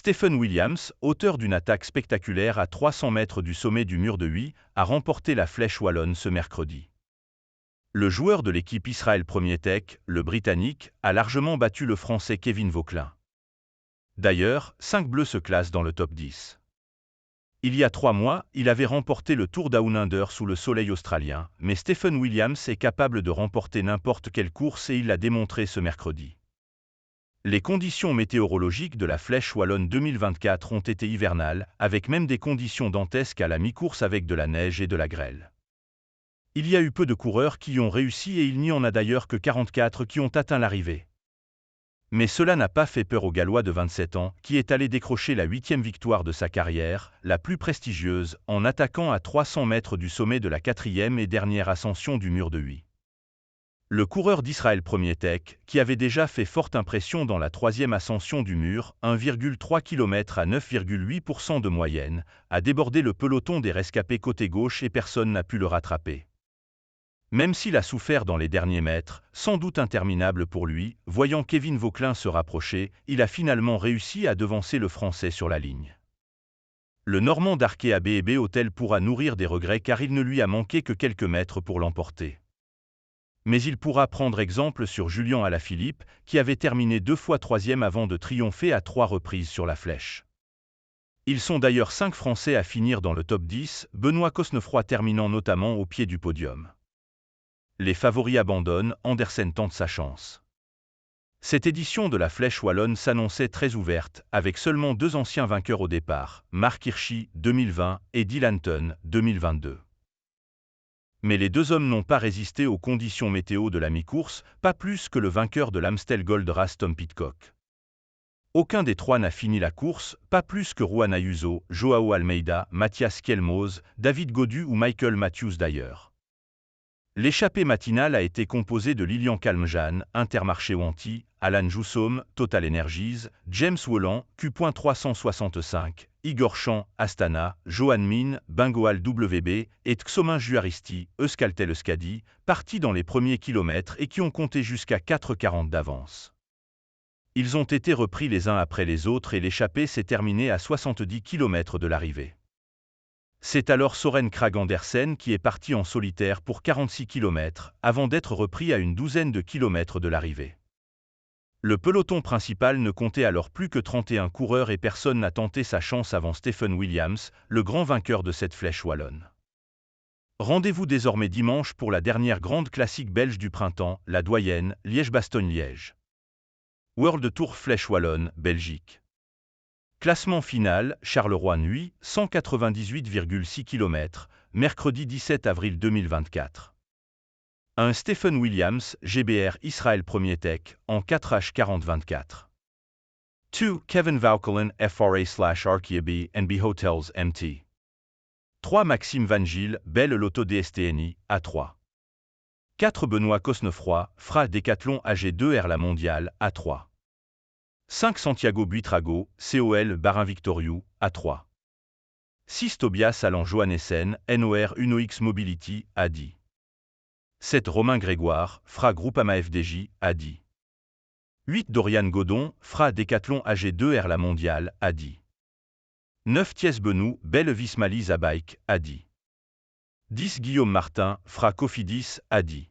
Stephen Williams, auteur d'une attaque spectaculaire à 300 mètres du sommet du mur de Huy, a remporté la Flèche wallonne ce mercredi. Le joueur de l'équipe Israel Premier Tech, le Britannique, a largement battu le Français Kevin Vauquelin. D'ailleurs, 5 Bleus se classent dans le top 10. Il y a 3 mois, il avait remporté le Tour Down Under sous le soleil australien, mais Stephen Williams est capable de remporter n'importe quelle course et il l'a démontré ce mercredi. Les conditions météorologiques de la Flèche wallonne 2024 ont été hivernales, avec même des conditions dantesques à la mi-course avec de la neige et de la grêle. Il y a eu peu de coureurs qui y ont réussi et il n'y en a d'ailleurs que 44 qui ont atteint l'arrivée. Mais cela n'a pas fait peur au Gallois de 27 ans, qui est allé décrocher la 8e victoire de sa carrière, la plus prestigieuse, en attaquant à 300 mètres du sommet de la 4e et dernière ascension du mur de Huy. Le coureur d'Israel Premier Tech, qui avait déjà fait forte impression dans la 3e ascension du mur, 1,3 km à 9,8% de moyenne, a débordé le peloton des rescapés côté gauche et personne n'a pu le rattraper. Même s'il a souffert dans les derniers mètres, sans doute interminable pour lui, voyant Kevin Vauquelin se rapprocher, il a finalement réussi à devancer le Français sur la ligne. Le Normand d'Arquet ABB Hôtel pourra nourrir des regrets car il ne lui a manqué que quelques mètres pour l'emporter. Mais il pourra prendre exemple sur Julian Alaphilippe, qui avait terminé 2 fois 3e avant de triompher à 3 reprises sur la Flèche. Ils sont d'ailleurs 5 Français à finir dans le top 10, Benoît Cosnefroy terminant notamment au pied du podium. Les favoris abandonnent, Andersen tente sa chance. Cette édition de la Flèche wallonne s'annonçait très ouverte, avec seulement 2 anciens vainqueurs au départ, Mark Hirschi, 2020, et Dylan Tun, 2022. Mais les 2 hommes n'ont pas résisté aux conditions météo de la mi-course, pas plus que le vainqueur de l'Amstel Gold Race Tom Pidcock. Aucun des 3 n'a fini la course, pas plus que Juan Ayuso, Joao Almeida, Mathias Kielmose, David Gaudu ou Michael Matthews d'ailleurs. L'échappée matinale a été composée de Lilian Calmejane, Intermarché Wanty, Alan Joussom, Total Energies, James Wollan, Q.365, Igor Chan, Astana, Johan Min, Bengoal WB et Txomin Juaristi, Euskaltel Euskadi, partis dans les premiers kilomètres et qui ont compté jusqu'à 4,40 d'avance. Ils ont été repris les uns après les autres et l'échappée s'est terminée à 70 km de l'arrivée. C'est alors Søren Kragh Andersen qui est parti en solitaire pour 46 km, avant d'être repris à une douzaine de kilomètres de l'arrivée. Le peloton principal ne comptait alors plus que 31 coureurs et personne n'a tenté sa chance avant Stephen Williams, le grand vainqueur de cette Flèche wallonne. Rendez-vous désormais dimanche pour la dernière grande classique belge du printemps, la doyenne, Liège-Bastogne-Liège. World Tour Flèche wallonne, Belgique. Classement final, Charleroi-Nuit, 198,6 km, mercredi 17 avril 2024. 1 Stephen Williams, GBR Israel Premier Tech, en 4H40-24. 2 Kevin Vauquelin, FRA/RKB NB Hotels MT. 3 Maxime Van Gil, Bell Lotto DSTNI, A3. 4 Benoît Cosnefroy, FRA Décathlon AG2R La Mondiale, A3. 5 Santiago Buitrago, COL Barin Victoriou, A3. 6 Tobias Allan Johannessen, NOR Uno-X Mobility, A10. 7 Romain Grégoire, FRA Groupama FDJ, A10. 8 Dorian Godon, FRA Décathlon AG2R La Mondiale, A10. 9 Thiès Benou, Belle Visma Lisa Bike, A10. 10 Guillaume Martin, FRA Cofidis, A10.